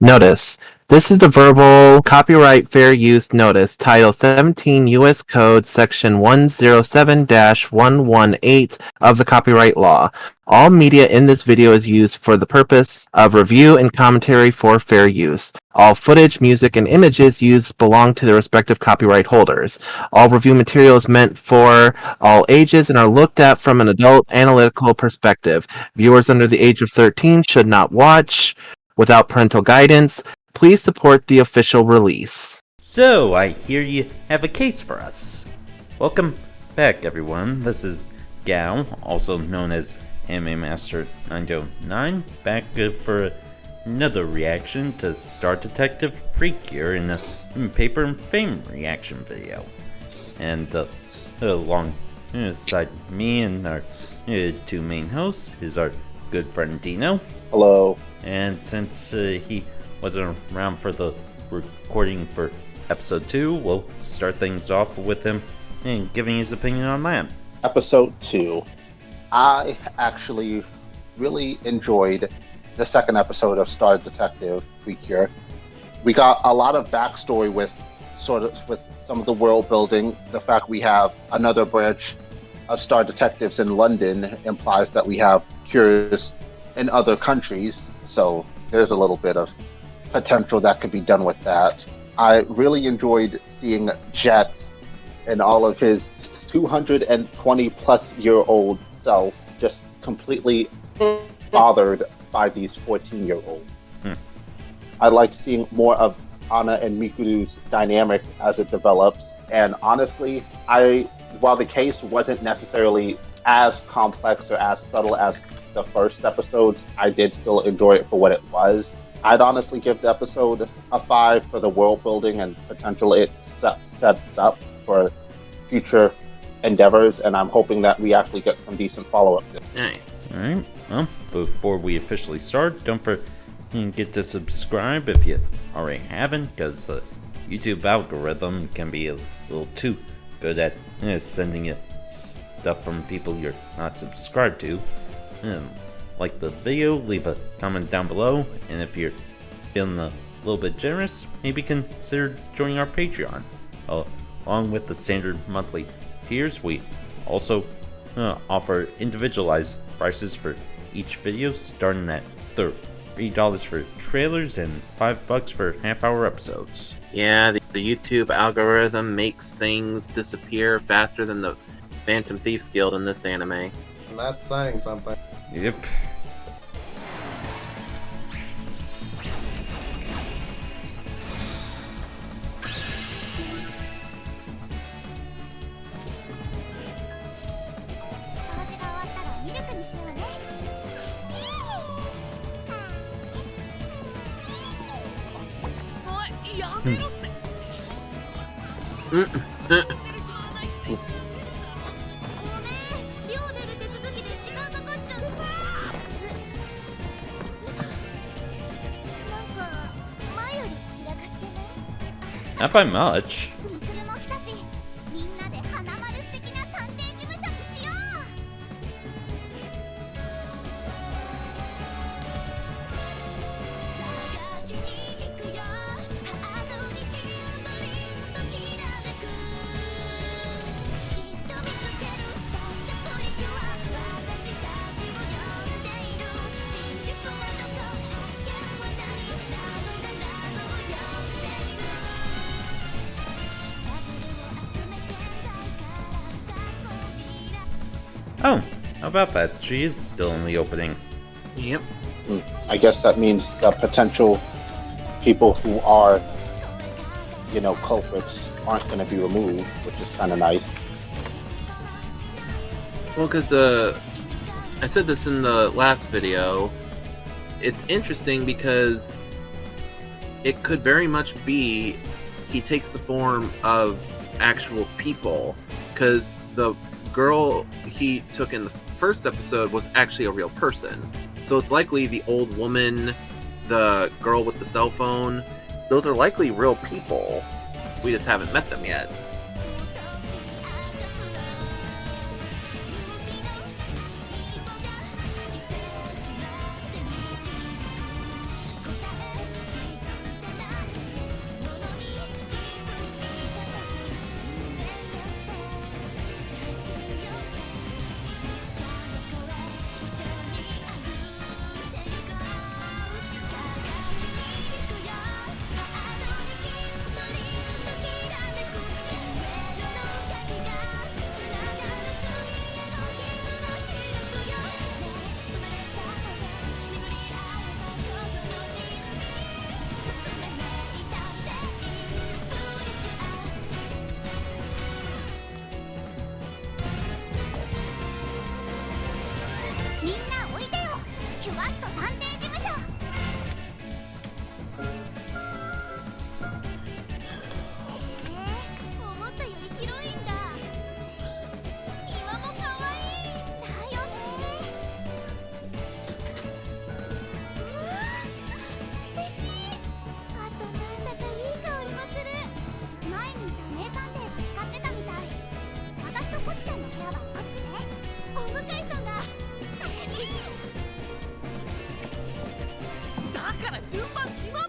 Notice: this is the verbal copyright fair use notice, Title 17 U.S. Code, Section 107-118 of the Copyright Law. All media in this video is used for the purpose of review and commentary for fair use. All footage, music, and images used belong to their respective copyright holders. All review material is meant for all ages and are looked at from an adult analytical perspective. Viewers under the age of 13 should not watch without parental guidance. Please support the official release. So, I hear you have a case for us. Welcome back, everyone. This is Gao, also known as Anime Master 909, back for another reaction to Star Detective Precure in a PaperFame reaction video. And alongside me and our two main hosts is our good friend Dino. Hello. And since he wasn't around for the recording for episode 2, we'll start things off with him and giving his opinion on that. Episode 2. I actually really enjoyed the second episode of Star Detective Precure. We got a lot of backstory with some of the world building. The fact we have another branch of Star Detectives in London implies that we have cures in other countries. So there's a little bit of potential that could be done with that. I really enjoyed seeing Jet and all of his 220 plus year old self just completely bothered by these 14-year-olds. I like seeing more of Anna and Mikuru's dynamic as it develops. And honestly, while the case wasn't necessarily as complex or as subtle as the first episodes, I did still enjoy it for what it was. I'd honestly give the episode a 5 for the world building and potential it sets up for future endeavors, and I'm hoping that we actually get some decent follow-up. Nice. Alright, well, before we officially start, don't forget to subscribe if you already haven't, because the YouTube algorithm can be a little too good at sending you stuff from people you're not subscribed to. Like the video, leave a comment down below, and if you're feeling a little bit generous, maybe consider joining our Patreon. Along with the standard monthly tiers, we also offer individualized prices for each video, starting at $3 for trailers and $5 for half-hour episodes. Yeah, the YouTube algorithm makes things disappear faster than the Phantom Thieves Guild in this anime. And that's saying something. Yep. Not by much. Oh, how about that? She is still in the opening. Yep. I guess that means the potential people who are, culprits aren't going to be removed, which is kind of nice. Well, because I said this in the last video, it's interesting because it could very much be he takes the form of actual people, because the girl he took in the first episode was actually a real person. So it's likely the old woman, the girl with the cell phone, those are likely real people. We just haven't met them yet.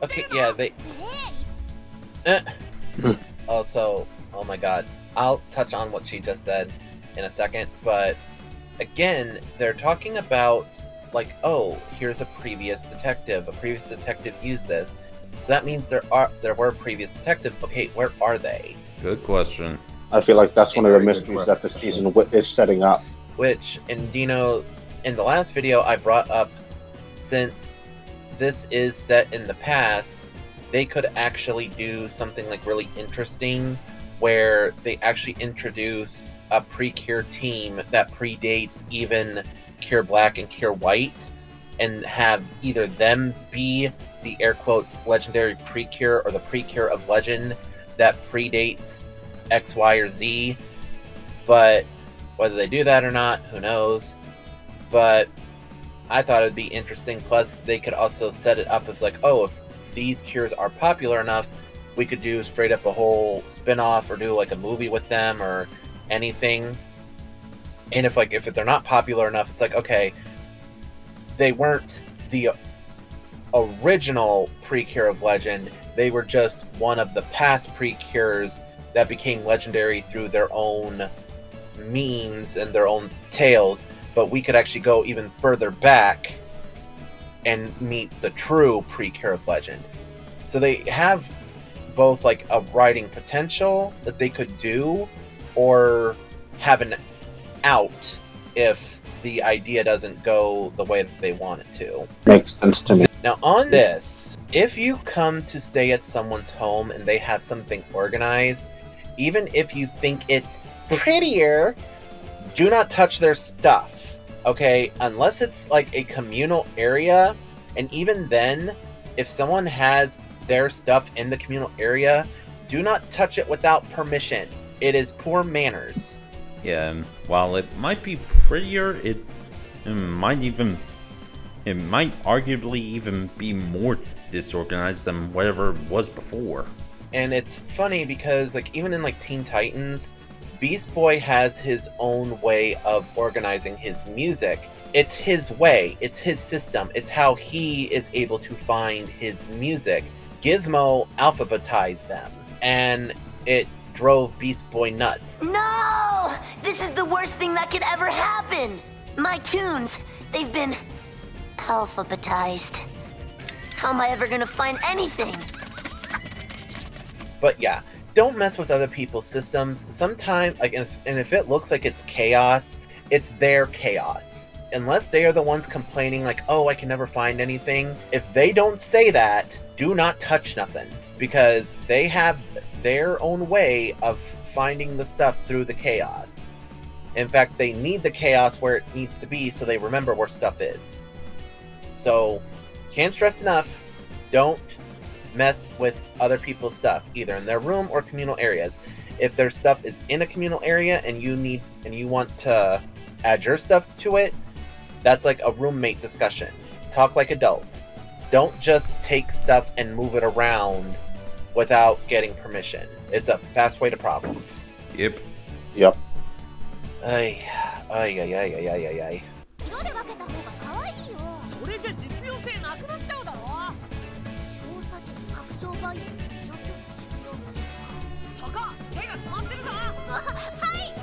Okay, yeah, they... Also, oh my god. I'll touch on what she just said in a second, but again, they're talking about, like, oh, here's a previous detective. A previous detective used this. So that means there were previous detectives. Okay, where are they? Good question. I feel like that's one of the Very good mysteries that the question. season is setting up. Which, and you know, in the last video I brought up, since this is set in the past, they could actually do something like really interesting where they actually introduce a Precure team that predates even Cure Black and Cure White, and have either them be the air quotes legendary Precure or the Precure of legend that predates X, Y, or Z. But whether they do that or not, who knows. But I thought it'd be interesting. Plus, they could also set it up as like, oh, if these cures are popular enough, we could do straight up a whole spin-off or do like a movie with them or anything. And if they're not popular enough, it's like, okay, they weren't the original Precure of legend. They were just one of the past Precures that became legendary through their own means and their own tales. But we could actually go even further back and meet the true Precure of legend. So they have both like a writing potential that they could do, or have an out if the idea doesn't go the way that they want it to. Makes sense to me. Now on this, if you come to stay at someone's home and they have something organized, even if you think it's prettier, do not touch their stuff, okay? Unless it's like a communal area, and even then, if someone has their stuff in the communal area, do not touch it without permission. It is poor manners. Yeah, and while it might be prettier, it might arguably even be more disorganized than whatever it was before. And it's funny because like even in like Teen Titans, Beast Boy has his own way of organizing his music. It's his way, it's his system, it's how he is able to find his music. Gizmo alphabetized them, and it drove Beast Boy nuts. No! This is the worst thing that could ever happen! My tunes, they've been alphabetized. How am I ever gonna find anything? But yeah, don't mess with other people's systems. Sometimes, like, and if it looks like it's chaos, it's their chaos. Unless they are the ones complaining like, oh, I can never find anything. If they don't say that, do not touch nothing. Because they have their own way of finding the stuff through the chaos. In fact, they need the chaos where it needs to be so they remember where stuff is. So, can't stress enough, don't mess with other people's stuff, either in their room or communal areas. If their stuff is in a communal area and you want to add your stuff to it, that's like a roommate discussion. Talk like adults. Don't just take stuff and move it around without getting permission. It's a fast way to problems. Yep. Yep. Ay. 色で分けた方が可愛いよ。それじゃ実用性なくなっちゃうだろ。調査時に確証バイアスの除去の重要性か。そこ手が止まってるぞ。はい。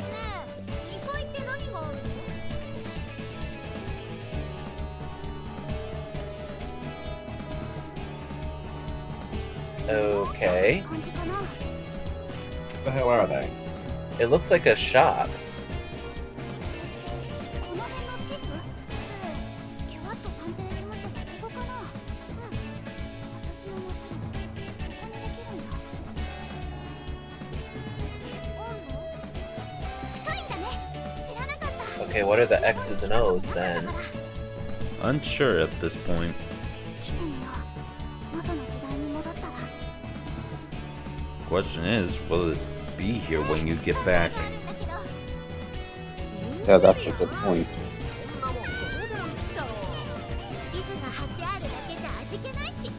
ねえ、2階って何があるのOkay. 感じかな。 What the hell are they? It looks like a shop. この辺の地図？キュワッと探偵事務所がここかな。私ももちろんここにできるんだ。あんの？近いんだね。知らなかった。 Okay, what are the X's and O's then? Unsure at this point. 来てみよう。元の時代に戻ったら。 Question is, will it be here when you get back? Yeah, that's a good point. そんなもんどうでもいいんだろう。地図が貼ってあるだけじゃ味気ないし。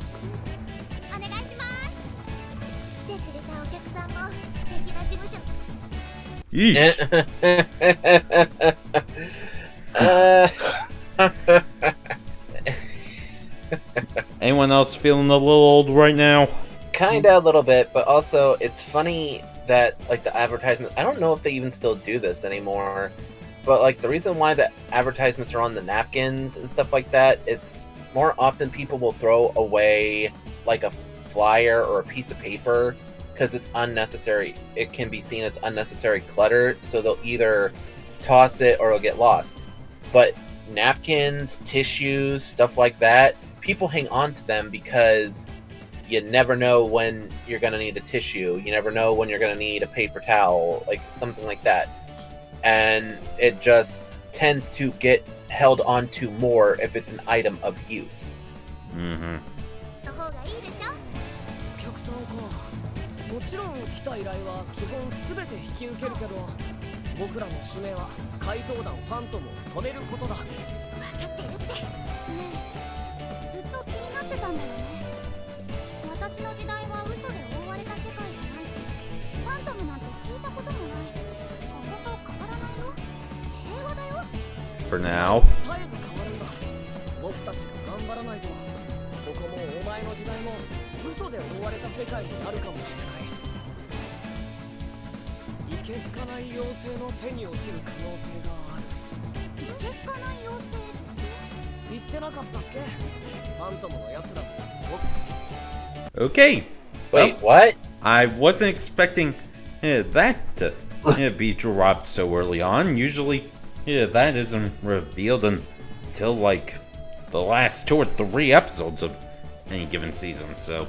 お願いします。来てくれたお客さんも素敵な事務所。 Yeesh! Anyone else feeling a little old right now? Kinda a little bit, but also it's funny that like the advertisement. I don't know if they even still do this anymore, but like the reason why the advertisements are on the napkins and stuff like that, it's more often people will throw away like a flyer or a piece of paper because it's unnecessary. It can be seen as unnecessary clutter, so they'll either toss it or it'll get lost. But napkins, tissues, stuff like that, people hang on to them because you never know when you're going to need a tissue. You never know when you're going to need a paper towel, like something like that. And it just tends to get held on to more if it's an item of use. Mm-hmm. の方がいいでしょ。お客さんか。もちろん来た依頼は基本すべて引き受けるけど、僕らの使命は怪盗団ファントムを止めることだ。分かってるって。ねえ、ずっと気になってたんだよね。私の時代は嘘で覆われた世界じゃないし、ファントムなんて聞いたこともない。ここと変わらないよ。平和だよ。 For now. 絶えず変わるんだ。僕たちが頑張らないと、ここもお前の時代も嘘で覆われた世界になるかもしれない。いけすかない妖精の手に落ちる可能性がある。いけすかない妖精って言ってなかったっけ？ファントムのやつらも僕。Okay. Wait, Well, what? I wasn't expecting that to be dropped so early on. Usually, that isn't revealed until like the last 2 or 3 episodes of any given season. So,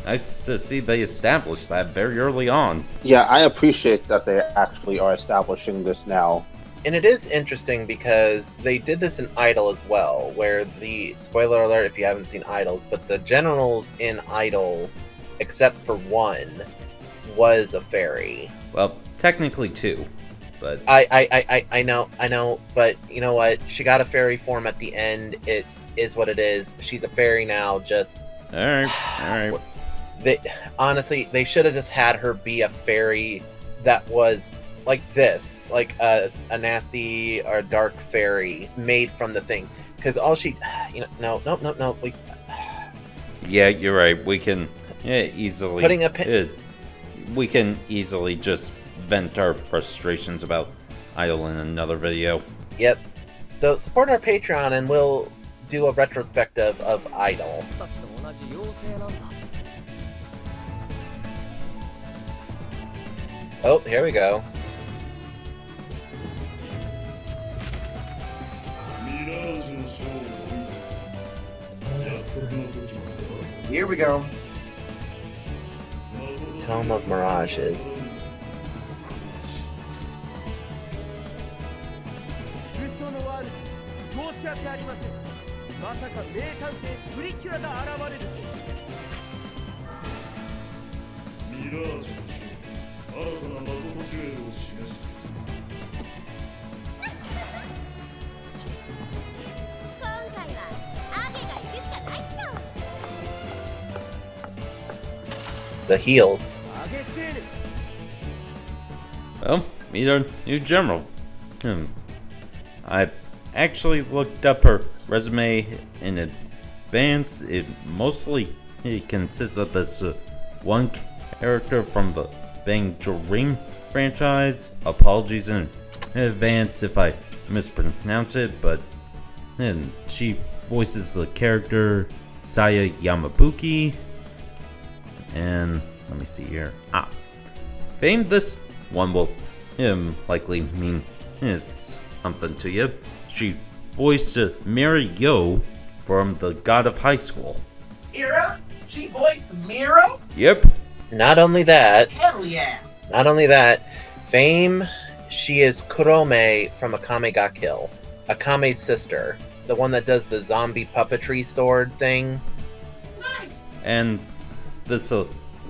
nice to see they established that very early on. Yeah, I appreciate that they actually are establishing this now. And it is interesting because they did this in Idol as well, where the, spoiler alert if you haven't seen Idols, but the generals in Idol, except for one, was a fairy. Well, technically 2, but I know, but you know what? She got a fairy form at the end. It is what it is. She's a fairy now, just... Alright. Honestly, they should have just had her be a fairy that was like this, like a nasty or dark fairy made from the thing. Because all she, no. Yeah, you're right. We can easily Putting a pin. We can easily just vent our frustrations about Idol in another video. Yep. So support our Patreon and we'll do a retrospective of Idol. 僕たちと同じ妖精なんだ。 Oh, here we go. Here we go. Tome of Mirages. ルストのワールド、申し訳ありません。まさか名探偵プリキュアが現れる。ミラージュの新たな誠呪霊を示して。今回は雨が行くしかないっしょ。 The heels. 上げせーね。 Well, meet our new general. I actually looked up her resume in advance. It mostly consists of this one character from the Bang Dream franchise. Apologies in advance if I mispronounce it, but she voices the character Saya Yamabuki. And let me see here. Fame, this one will likely mean something to you. She voiced Mary Yo from The God of High School. Mira? She voiced Mira? Yep. Not only that, Hell yeah! Fame, she is Kurome from Akame ga Kill. Akame's sister. The one that does the zombie puppetry sword thing. Nice! And this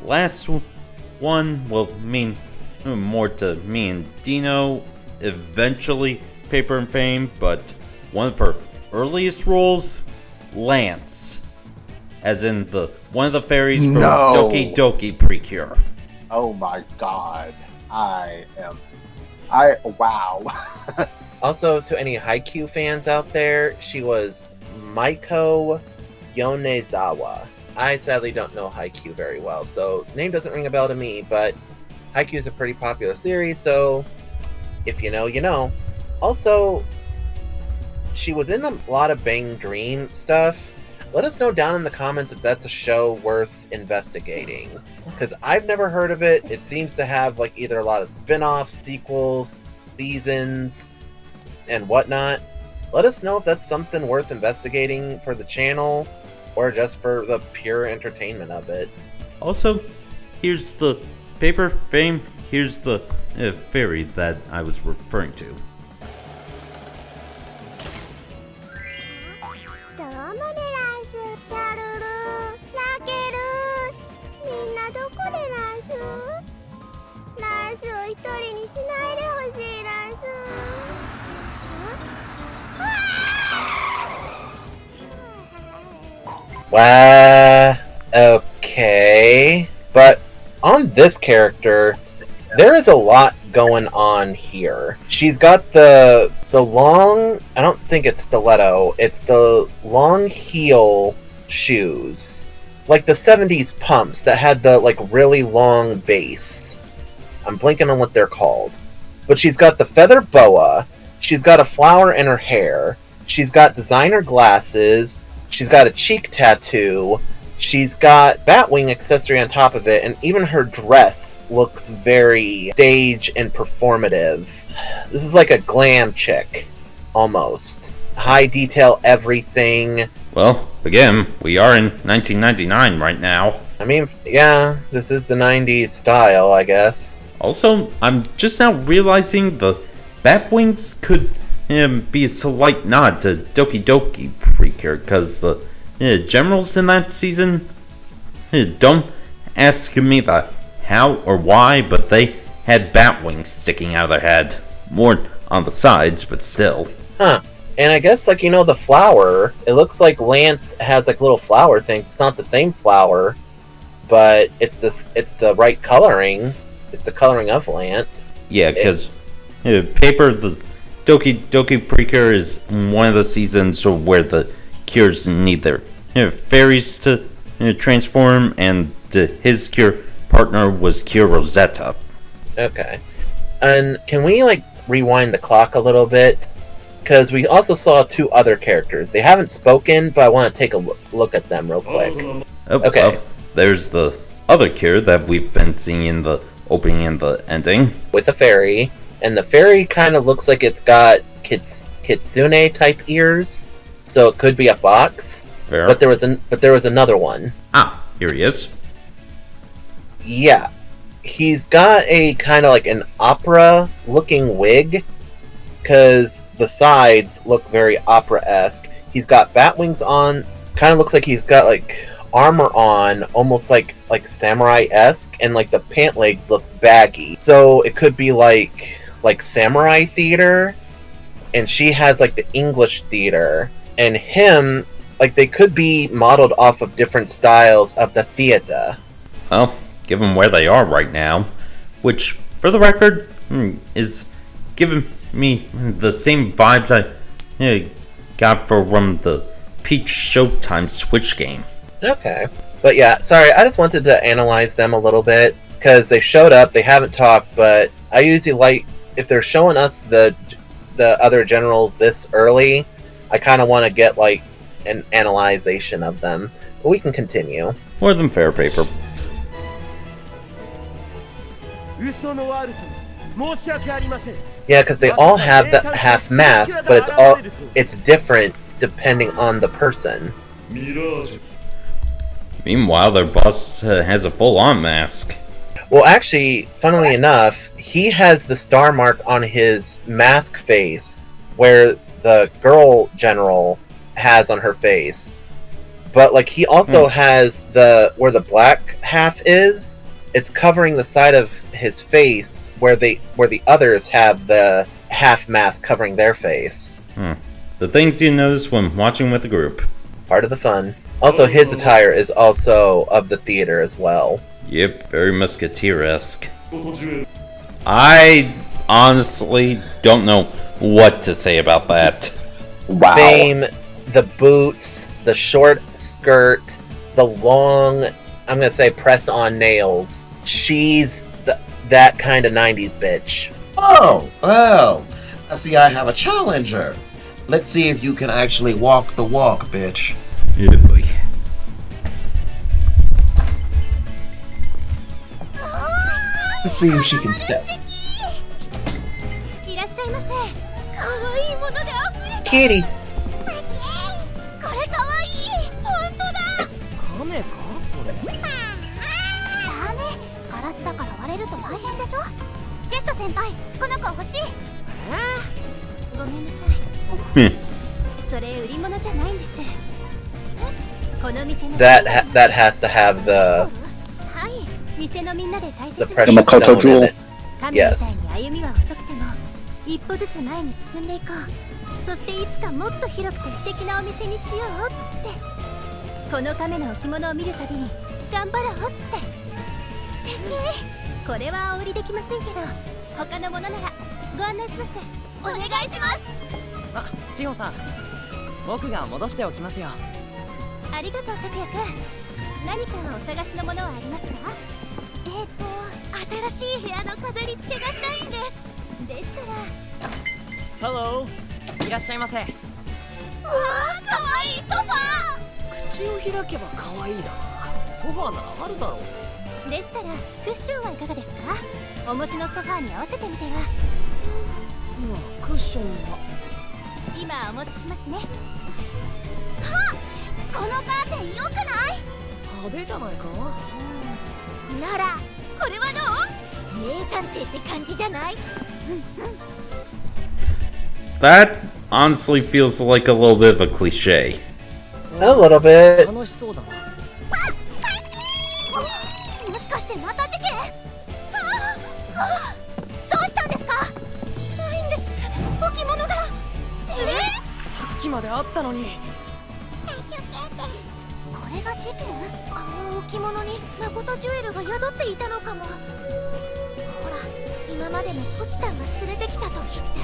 last one will mean more to me and Dino, eventually PaperFame, but one of her earliest roles, Lance, as in one of the fairies from Doki Doki Precure. Oh my god. Wow. Also, to any Haikyuu fans out there, she was Maiko Yonezawa. I sadly don't know Haikyuu very well, so name doesn't ring a bell to me, but Haikyuu is a pretty popular series, so if you know, you know. Also, she was in a lot of Bang Dream stuff. Let us know down in the comments if that's a show worth investigating, because I've never heard of it. It seems to have like either a lot of spin-offs, sequels, seasons, and whatnot. Let us know if that's something worth investigating for the channel, or just for the pure entertainment of it. Also, here's the PaperFame. Here's the fairy that I was referring to. どうもねライスシャルルラケルみんなどこでライスライスを一人にしないでほしいライスOkay. But on this character, there is a lot going on here. She's got the long, I don't think it's stiletto, it's the long heel shoes. Like the 70s pumps that had the like really long base. I'm blanking on what they're called. But she's got the feather boa, she's got a flower in her hair, she's got designer glasses, she's got a cheek tattoo, she's got Batwing accessory on top of it, and even her dress looks very stage and performative. This is like a glam chick, almost. High detail everything. Well, again, we are in 1999 right now. I mean, yeah, this is the 90s style, I guess. Also, I'm just now realizing the Batwings could be a slight nod to Doki Doki Precure, because the generals in that season, don't ask me the how or why, but they had Batwings sticking out of their head. More on the sides, but still. Huh. And I guess, like, you know, the flower, it looks like Lance has, like, little flower things. It's not the same flower, but it's the right coloring. It's the coloring of Lance. Yeah, because Paper, the Doki Doki Precure is one of the seasons where the cures need their fairies to transform, and his cure partner was Cure Rosetta. Okay. And can we, like, rewind the clock a little bit? Because we also saw two other characters. They haven't spoken, but I want to take a look at them real quick. Okay. There's the other cure that we've been seeing in the opening and the ending. With a fairy. And the fairy kind of looks like it's got kitsune-type ears. So it could be a fox. Fair. But there was another one. Ah, here he is. Yeah. He's got a kind of like an opera-looking wig, because the sides look very opera-esque. He's got bat wings on. Kind of looks like he's got like armor on, almost like samurai-esque, and like the pant legs look baggy. So it could be like samurai theater, and she has like the English theater, and him, like, they could be modeled off of different styles of the theater. Well, given where they are right now, which, for the record, is giving me the same vibes I got from the Peach Showtime Switch game. Okay. But yeah, sorry, I just wanted to analyze them a little bit, because they showed up, they haven't talked, but I usually like, if they're showing us the other generals this early, I kind of want to get, like, an analyzation of them. But we can continue. More than fair, Paper. Yeah, because they all have that half mask, but it's different depending on the person. Meanwhile, their boss has a full-on mask. Well, actually, funnily enough, he has the star mark on his mask face, where the girl general has on her face. But, like, he also has where the black half is, it's covering the side of his face where the others have the half mask covering their face. The things you notice when watching with a group. Part of the fun. Also, his attire is also of the theater as well. Yep, very Musketeer-esque. I honestly don't know what to say about that. Wow. the boots, the short skirt, the long, I'm gonna say press-on nails. She's that kind of 90s bitch. Oh, well, I see I have a challenger. Let's see if you can actually walk the walk, bitch. Yeah, boy. let's see if she can step. いらっしゃいませ。可愛いもので溢れて Kitty. これ可愛い。本当だ。カメかこれ。ダメ。ガラスだから割れると大変でしょ。ジェット先輩、この子欲しい。ごめんなさい。それ売り物じゃないんです。この店の That has to have the はい、店のみんなで大切 the に precious Makoto stone in jewel. it. 神みたいに歩みは遅くても一歩ずつ前に進んでいこう。そしていつかもっと広くて素敵なお店にしようって。この亀の置物を見るたびに頑張ろうって。素敵。これはお売りできませんけど、他のものならご案内します。お願いします。あ、千穂さん、僕が戻しておきますよ。ありがとう、拓也くん。何かお探しのものはありますか？新しい部屋の飾り付けがしたいんです。でしたら。ハロー、いらっしゃいませ。わあ、かわいいソファ口を開けば可愛いな。ソファーならあるだろう。ーでしたらクッションはいかがですか？お持ちのソファーに合わせてみては。クッションは今お持ちしますね。はっ、このカーテン良くない？派手じゃないか。ならこれはどう？名探偵って感じじゃない？That honestly feels like a little bit of a cliche. A little bit. 楽しそうだな。もしかしてまた事件？どうしたんですか？ないんです、置物が。さっきまであったのに。これが事件？あの置物に誠ジュエルが宿っていたのかも。ほら、今までのポチタンが連れてきた時って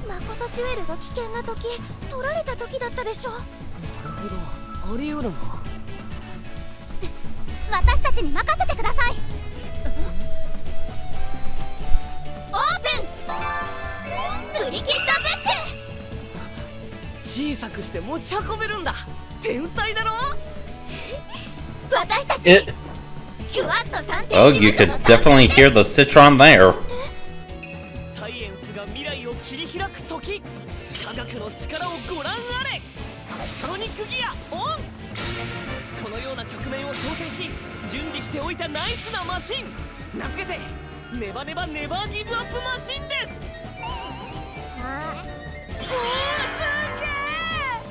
誠ジュエルが危険な時、取られた時だったでしょ。なるほど、あり得るな。私たちに任せてください。オープン。プリキッドブック。小さくして持ち運べるんだ。天才だろ。私たち キュアッと探偵 Oh, you could definitely hear the citron there. サイエンスが未来を切り開く時、科学の力をご覧あれ。ソニックギアオン。このような局面を想定し準備しておいたナイスなマシン、名付けてネバネバネバーギブアップマシンで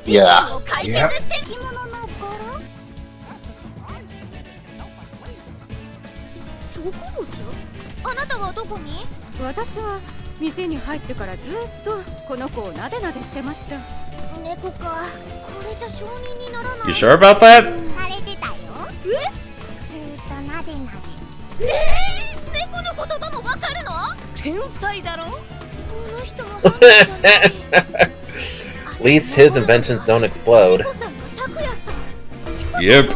す。いや、解決して着物の柄？植物？あなたはどこに？私は店に入ってからずっとこの子をなでなでしてました。猫か、これじゃ承認にならない。 You sure about that? されてたよ。ずーっとなでなで。猫の言葉もわかるの？天才だろ。この人の判断じゃない。At least his inventions don't explode. Yep.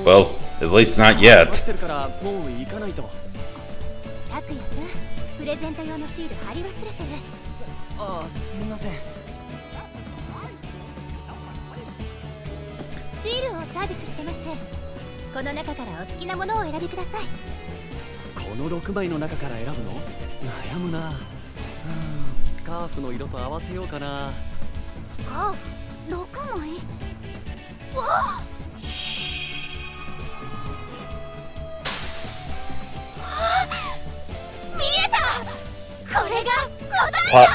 Well, at least not yet. 待ってるからもう行かないと。拓也くん、プレゼント用のシール貼り忘れてる。ああ、すみません。シールをサービスしてます。この中からお好きなものをお選びください。この6枚の中から選ぶの？悩むな。スカーフの色と合わせようかな。スカーフ6枚？わあ！見えた！これが五段だ！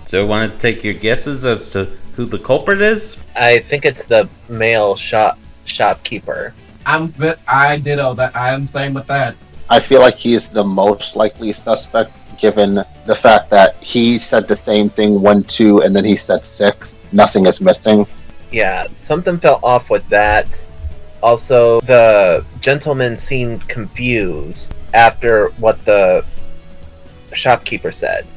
So, want to take your guesses as to who the culprit is? I think it's the male shopkeeper. I ditto that. I'm same with that. I feel like he is the most likely suspect, given the fact that he said the same thing 1, 2, and then he said 6. Nothing is missing. Yeah, something felt off with that. Also, the gentleman seemed confused after what the shopkeeper said.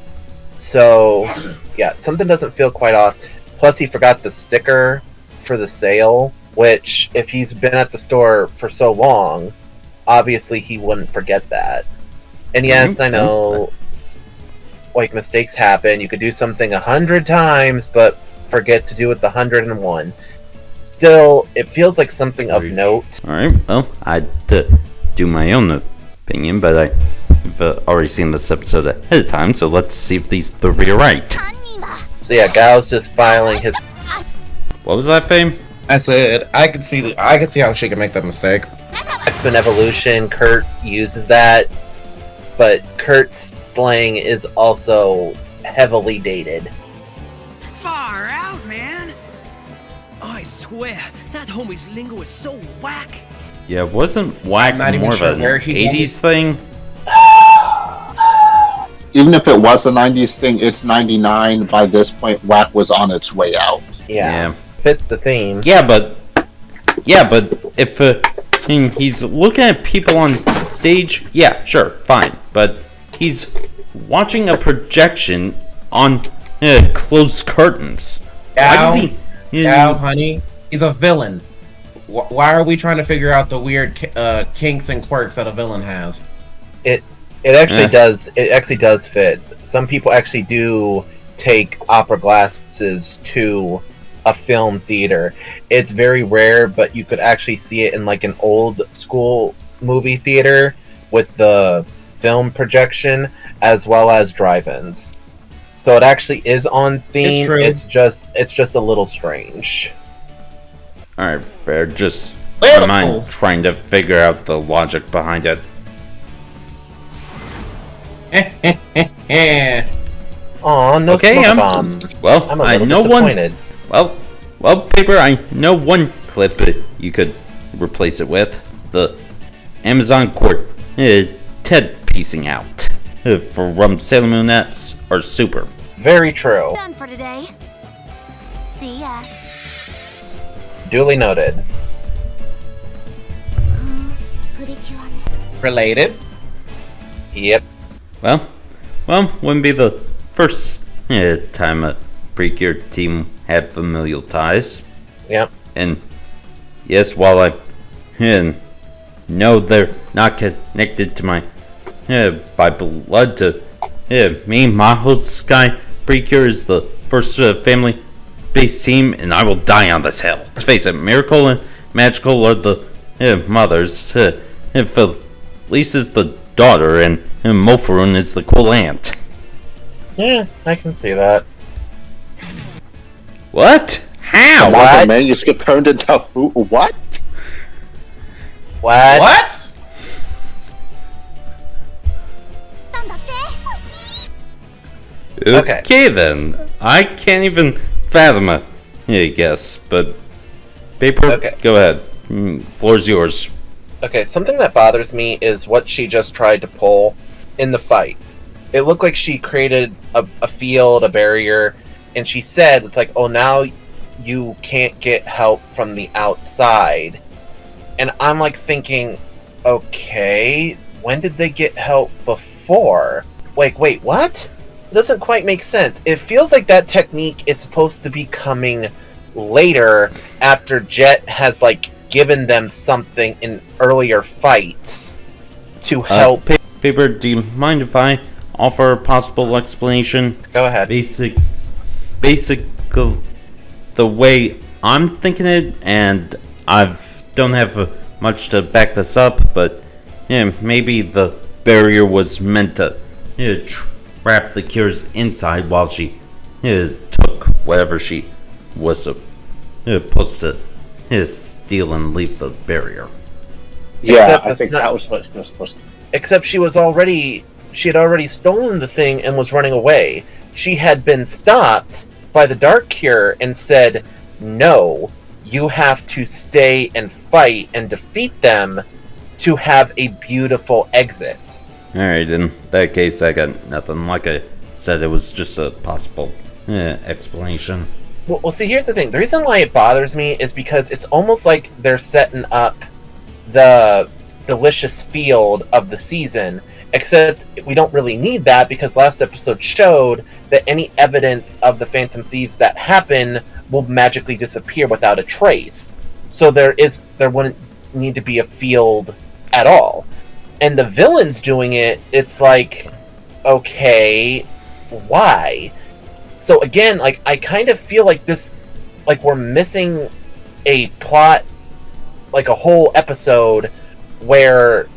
So, yeah, something doesn't feel quite off. Plus, he forgot the sticker for the sale, which, if he's been at the store for so long, obviously he wouldn't forget that. And yes, I know, like, mistakes happen. You could do something 100 times, but forget to do it the 101. Still, it feels like something of note. Alright, well, I'd do my own opinion, but I've already seen this episode ahead of time, so let's see if these three are right. So yeah, Gao's just filing his... What was that, Fame? I said I could see how she could make that mistake. X-Men Evolution, Kurt uses that, but Kurt's slang is also heavily dated. Far out, man! I swear, that homie's lingo is so whack. Yeah, wasn't Wack not even more sure of an where he 80s thing? Even if it was a 90s thing, it's 99. By this point, Wack was on its way out. Yeah. Fits the theme. Yeah, but if he's looking at people on stage, yeah, sure, fine. But he's watching a projection on closed curtains. Why does he? Gal, honey, he's a villain. Why are we trying to figure out the weird kinks and quirks that a villain has? It actually does. It actually does fit. Some people actually do take opera glasses to a film theater. It's very rare, but you could actually see it in like an old school movie theater with the film projection as well as drive-ins. So it actually is on theme. It's just a little strange. Alright, fair. Just my mind trying to figure out the logic behind it. Aw, no okay, smoke bomb. Well, I'm a I little know disappointed. Well, Paper, I know one clip you could replace it with. The Amazon Court Ted piecing out. From Sailor Moon S or Super. Very true. Done for today. See ya. Duly noted. Precure. Related? Yep. Well, wouldn't be the first time a Precure team had familial ties. Yep. And yes, while I know they're not connected to my by blood to me, Maho Sky, Precure is the first family-based team, and I will die on this hill. Let's face it, Miracle and Magical are the mothers. Felice is the daughter, and Mofarun is the cool aunt. Yeah, I can see that. What? How? The manuscript turned into who? What? What? Okay then. I can't even fathom it. Yeah, I guess. But Paper, go ahead. Floor's yours. Okay, something that bothers me is what she just tried to pull in the fight. It looked like she created a field, a barrier, and she said, it's like, oh, now you can't get help from the outside. And I'm like thinking, okay, when did they get help before? Wait, what? It doesn't quite make sense. It feels like that technique is supposed to be coming later after Jet has, like, given them something in earlier fights to help. Paper, do you mind if I offer a possible explanation? Go ahead. Basically, the way I'm thinking it, and I don't have much to back this up, but maybe the barrier was meant to trap the cures inside while she took whatever she was supposed to steal and leave the barrier. Yeah, I think that was what she was supposed to. Except she had already stolen the thing and was running away. She had been stopped by the Dark Cure and said, no, you have to stay and fight and defeat them to have a beautiful exit. Alright, in that case, I got nothing. Like I said, it was just a possible explanation. Well, see, here's the thing. The reason why it bothers me is because it's almost like they're setting up the delicious field of the season, except we don't really need that because last episode showed that any evidence of the Phantom Thieves that happen will magically disappear without a trace. So there wouldn't need to be a field at all. And the villains doing it, it's like, okay, why? So again, like, I kind of feel like this, like, we're missing a plot, like a whole episode where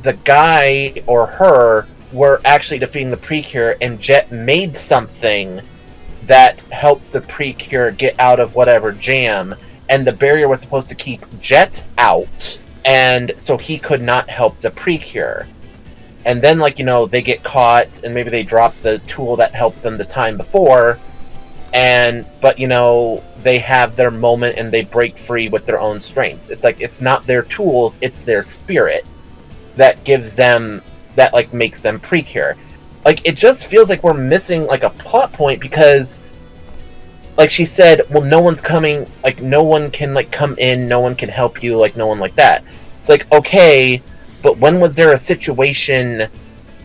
the guy or her were actually defeating the Precure and Jet made something that helped the Precure get out of whatever jam, and the barrier was supposed to keep Jet out, and so he could not help the Precure. And then, like, you know, they get caught, and maybe they drop the tool that helped them the time before, but, you know, they have their moment and they break free with their own strength. It's like, it's not their tools, it's their spirit that gives them, that, like, makes them Precure. Like, it just feels like we're missing, like, a plot point because, like she said, well, no one's coming, like, no one can, like, come in, no one can help you, like, no one like that. It's like, okay, but when was there a situation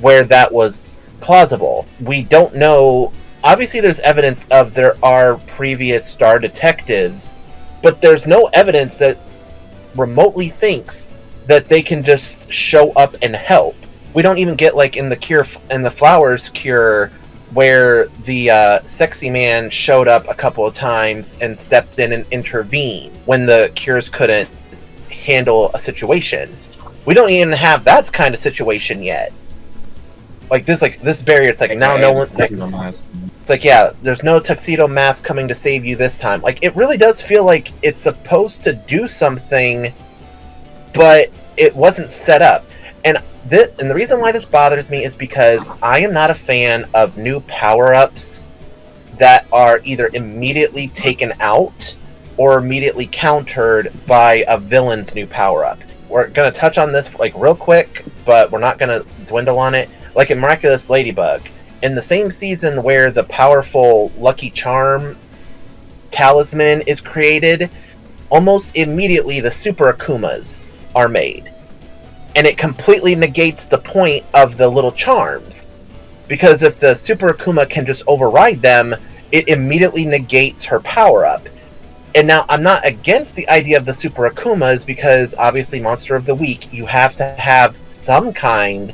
where that was plausible? We don't know. Obviously, there's evidence of there are previous Star detectives, but there's no evidence that remotely thinks that they can just show up and help. We don't even get, like, in the Flowers cure, where the sexy man showed up a couple of times and stepped in and intervened when the cures couldn't handle a situation. We don't even have that kind of situation yet. Like this barrier, it's like, now no one, like, it's like, yeah, there's no tuxedo mask coming to save you this time. Like, it really does feel like it's supposed to do something, but it wasn't set up. And the reason why this bothers me is because I am not a fan of new power-ups that are either immediately taken out or immediately countered by a villain's new power-up. We're going to touch on this, like, real quick, but we're not going to dwindle on it. Like in Miraculous Ladybug, in the same season where the powerful Lucky Charm talisman is created, almost immediately the Super Akumas are made. And it completely negates the point of the little charms. Because if the Super Akuma can just override them, it immediately negates her power-up. And now, I'm not against the idea of the Super Akumas, because obviously Monster of the Week, you have to have some kind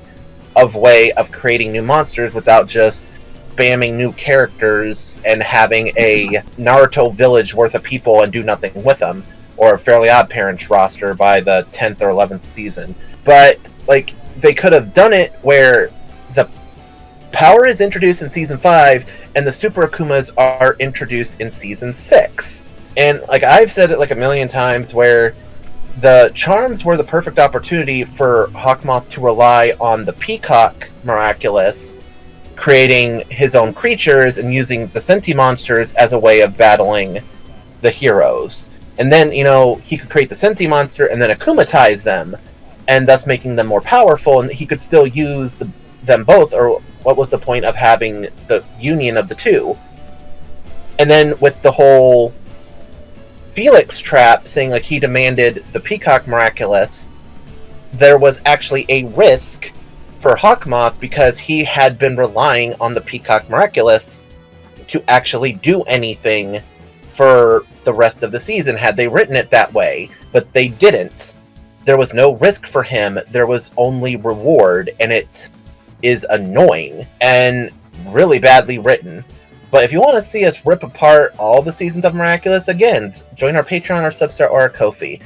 of way of creating new monsters without just spamming new characters and having a Naruto village worth of people and do nothing with them, or a Fairly Odd Parents roster by the 10th or 11th season. But, like, they could have done it where the power is introduced in Season 5, and the Super Akumas are introduced in Season 6. And, like, I've said it, like, a million times, where the charms were the perfect opportunity for Hawkmoth to rely on the Peacock Miraculous, creating his own creatures and using the Senti monsters as a way of battling the heroes. And then, you know, he could create the Senti monster and then Akumatize them, and thus making them more powerful, and he could still use them both, or what was the point of having the union of the two? And then with the whole Felix trap, saying, like, he demanded the Peacock Miraculous, there was actually a risk for Hawkmoth because he had been relying on the Peacock Miraculous to actually do anything for the rest of the season, had they written it that way. But they didn't. There was no risk for him, there was only reward, and it is annoying and really badly written. But if you want to see us rip apart all the seasons of Miraculous, again, join our Patreon, our Substar, or our Ko-fi.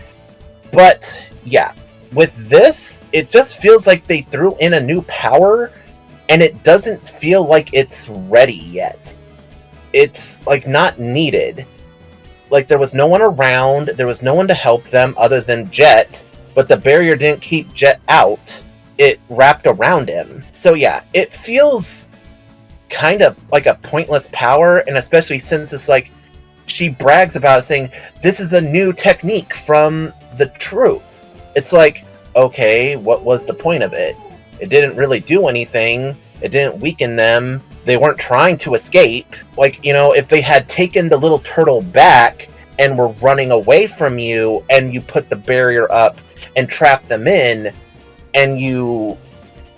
But, yeah, with this, it just feels like they threw in a new power, and it doesn't feel like it's ready yet. It's, like, not needed. Like, there was no one around, there was no one to help them other than Jet, but the barrier didn't keep Jet out. It wrapped around him. So, yeah, it feels kind of like a pointless power, and especially since it's like, she brags about it, saying, this is a new technique from the troop. It's like, okay, what was the point of it? It didn't really do anything. It didn't weaken them. they weren't trying to escape. Like, you know, if they had taken the little turtle back and were running away from you, and you put the barrier up and trapped them in, and you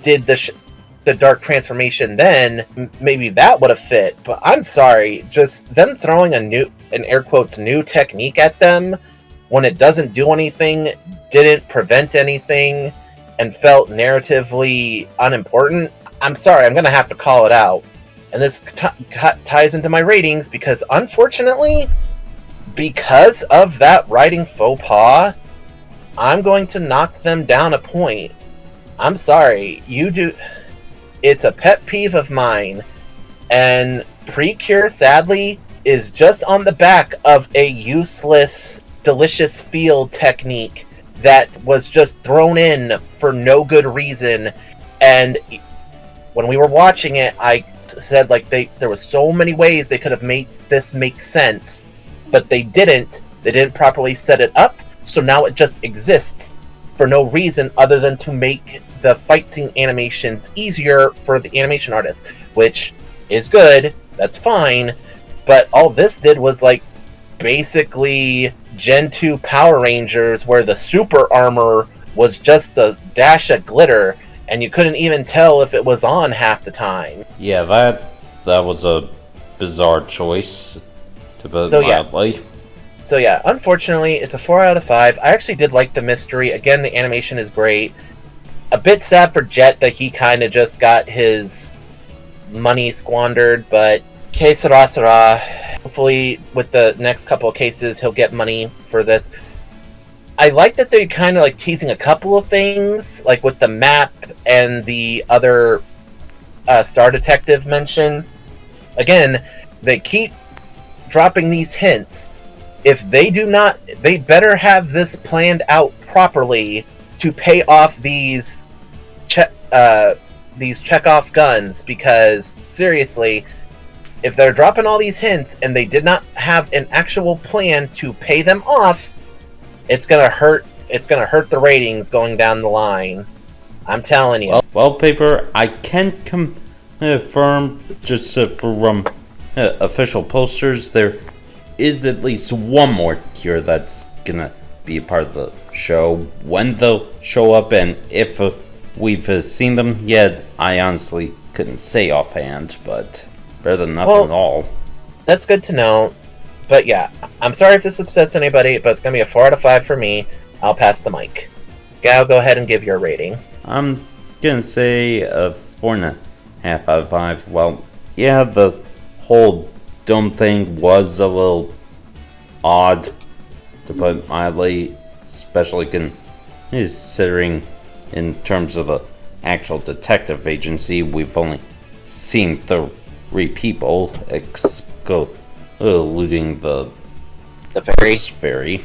did the dark transformation, then maybe that would have fit. But I'm sorry, just them throwing an air quotes new technique at them when it doesn't do anything, didn't prevent anything, and felt narratively unimportant. I'm sorry, I'm gonna have to call it out. And this ties into my ratings, because unfortunately, because of that writing faux pas, I'm going to knock them down a point. I'm sorry, it's a pet peeve of mine, and Precure, sadly, is just on the back of a useless delicious field technique that was just thrown in for no good reason. And when we were watching it, I said, like, there was so many ways they could have made this make sense, but they didn't. They didn't properly set it up, so now it just exists for no reason other than to make the fight scene animations easier for the animation artist, which is good, that's fine, but all this did was, like, basically Gen 2 Power Rangers, where the super armor was just a dash of glitter, and you couldn't even tell if it was on half the time. Yeah, that was a bizarre choice, to put it mildly. So yeah, unfortunately, it's a 4 out of 5. I actually did like the mystery. Again, the animation is great. A bit sad for Jet that he kind of just got his money squandered, but que sera sera. Hopefully, with the next couple of cases, he'll get money for this. I like that they're kind of like teasing a couple of things, like with the map and the other Star Detective mention. Again, they keep dropping these hints. If they do not, they better have this planned out properly to pay off these check-off guns, because seriously, if they're dropping all these hints and they did not have an actual plan to pay them off, it's gonna hurt. It's gonna hurt the ratings going down the line. I'm telling you. Well, Paper, I can confirm, just from official posters, there is at least one more here that's gonna be a part of the show. When they'll show up and if we've seen them yet, I honestly couldn't say offhand, but better than nothing at all. That's good to know. But yeah, I'm sorry if this upsets anybody, but it's gonna be a 4 out of 5 for me. I'll pass the mic. Gal, go ahead and give your rating. I'm gonna say a 4.5 out of 5. Well, yeah, the whole dome thing was a little odd, to put it mildly, especially considering in terms of the actual detective agency, we've only seen 3 people, excluding the fairy.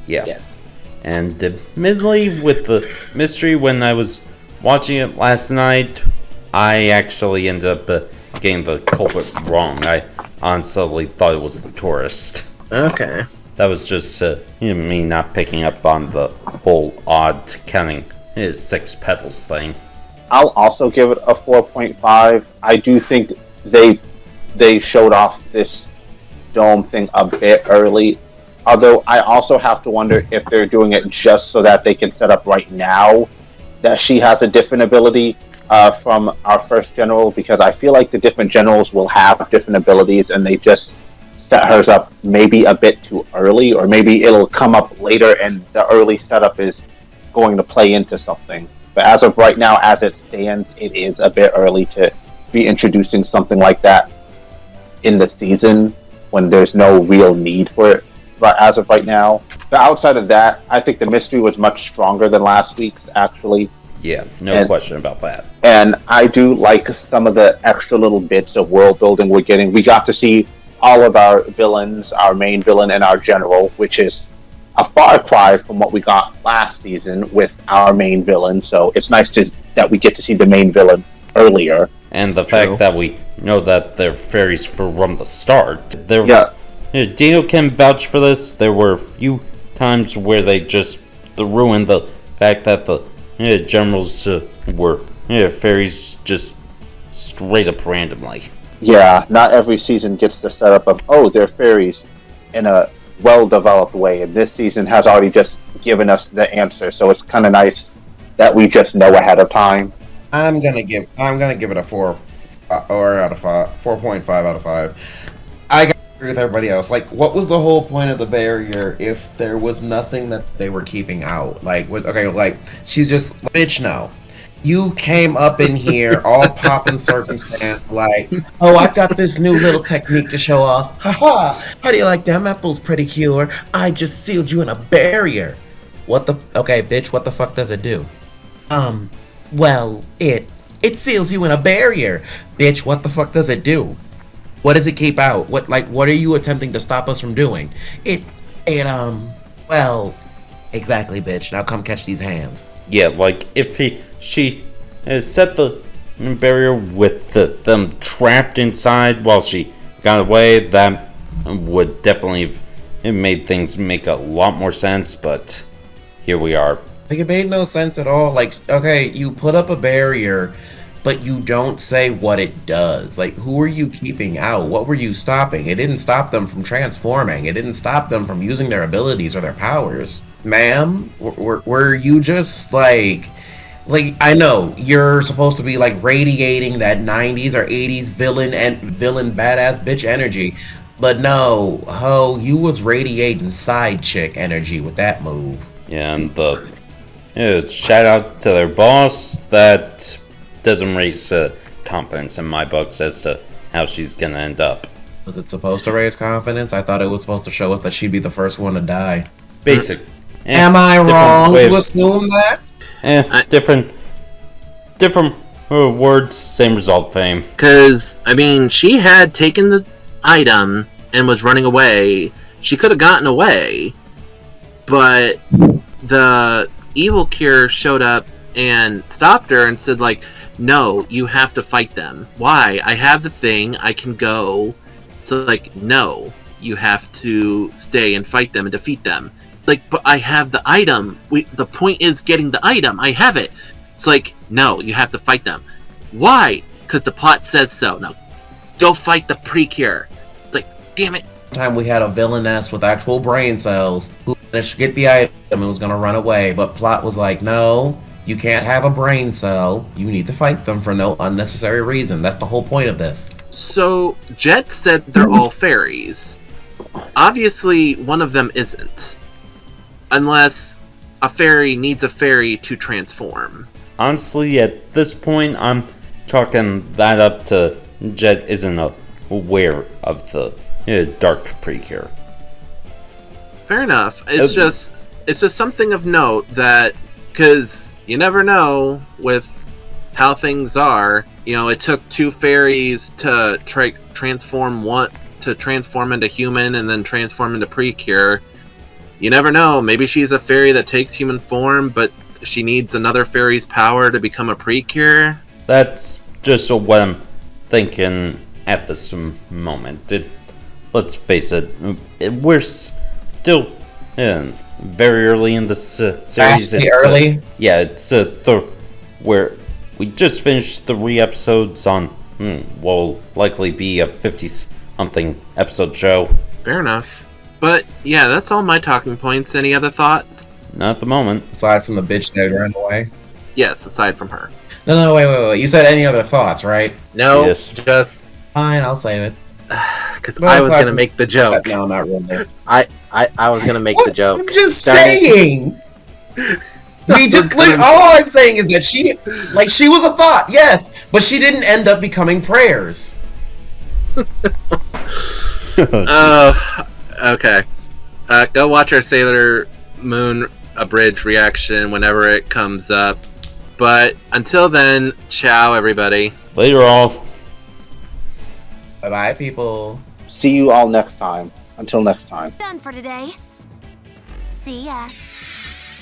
Yeah. Yes. And admittedly, with the mystery, when I was watching it last night, I actually ended up getting the culprit wrong. I honestly thought it was the tourist. Okay. That was just me not picking up on the whole odd counting his 6 petals thing. I'll also give it a 4.5. I do think they showed off this dome thing a bit early. Although I also have to wonder if they're doing it just so that they can set up right now that she has a different ability from our first general, because I feel like the different generals will have different abilities and they just set hers up maybe a bit too early, or maybe it'll come up later and the early setup is going to play into something. But as of right now, as it stands, it is a bit early to be introducing something like that in the season when there's no real need for it. But as of right now, but outside of that, I think the mystery was much stronger than last week's, actually. Yeah, no question about that. And I do like some of the extra little bits of world building we're getting. We got to see all of our villains, our main villain and our general, which is a far cry from what we got last season with our main villain. So it's nice that we get to see the main villain earlier. And the fact that we know that they're fairies from the start. Dino can vouch for this. There were a few times where they just ruined the fact that the generals were fairies just straight up randomly. Yeah, not every season gets the setup of, oh, they're fairies in a well-developed way, and this season has already just given us the answer, so it's kind of nice that we just know ahead of time. I'm gonna give it a 4 or out of 5, 4.5 out of 5. I gotta agree with everybody else. Like, what was the whole point of the barrier if there was nothing that they were keeping out? Like, she's just, bitch, no. You came up in here all pop and circumstance, like, oh, I've got this new little technique to show off. Haha! How do you like them apples, Precure? I just sealed you in a barrier. Okay, bitch, what the fuck does it do? Well, it seals you in a barrier. Bitch, what the fuck does it do? What does it keep out? What are you attempting to stop us from doing? Well, exactly, bitch. Now come catch these hands. Yeah, like, if she set the barrier with them trapped inside while she got away, that would definitely have made things make a lot more sense, but here we are. Like, it made no sense at all. Like, okay, you put up a barrier, but you don't say what it does. Like, who are you keeping out? What were you stopping? It didn't stop them from transforming. It didn't stop them from using their abilities or their powers. Ma'am, were you just like, I know you're supposed to be like radiating that 90s or 80s villain badass bitch energy, but no, ho, you was radiating side chick energy with that move. Yeah, and shout out to their boss. That doesn't raise confidence in my books as to how she's gonna end up. Was it supposed to raise confidence? I thought it was supposed to show us that she'd be the first one to die. Basic. Am I wrong to assume that? Different words, same result, Fame. Because, I mean, she had taken the item and was running away. She could have gotten away, but the evil cure showed up and stopped her and said, like, no, you have to fight them. Why? I have the thing, I can go. So, like, no, you have to stay and fight them and defeat them. Like, but I have the item. The point is getting the item. I have it. It's like, no, you have to fight them. Why? Because the plot says so. Now, go fight the Precure. It's like, damn it. Time we had a villainess with actual brain cells who managed to get the item and was gonna run away, but plot was like, no, you can't have a brain cell. You need to fight them for no unnecessary reason. That's the whole point of this. So, Jet said they're all fairies. Obviously, one of them isn't. Unless a fairy needs a fairy to transform. Honestly, at this point, I'm chalking that up to Jet isn't aware of the dark Precure. Fair enough. It's just something of note that, because you never know with how things are. You know, it took two fairies to transform into human and then transform into Precure. You never know. Maybe she's a fairy that takes human form, but she needs another fairy's power to become a Precure. That's just what I'm thinking at this moment. Let's face it, we're still very early in the series. Early? Yeah, it's where we just finished 3 episodes on will likely be a 50-something episode show. Fair enough. But, yeah, that's all my talking points. Any other thoughts? Not at the moment. Aside from the bitch that ran away? Yes, aside from her. No, wait. You said any other thoughts, right? No, yes. Just... Fine, I'll save it. Because I was going to make the joke. No, not really. I was going to make the joke. I'm just saying! All I'm saying is that she was a thought, yes, but she didn't end up becoming prayers. Okay. Go watch our Sailor Moon Abridged reaction whenever it comes up. But until then, ciao, everybody. Later, all. Bye-bye, people. See you all next time. Until next time. Done for today. See ya.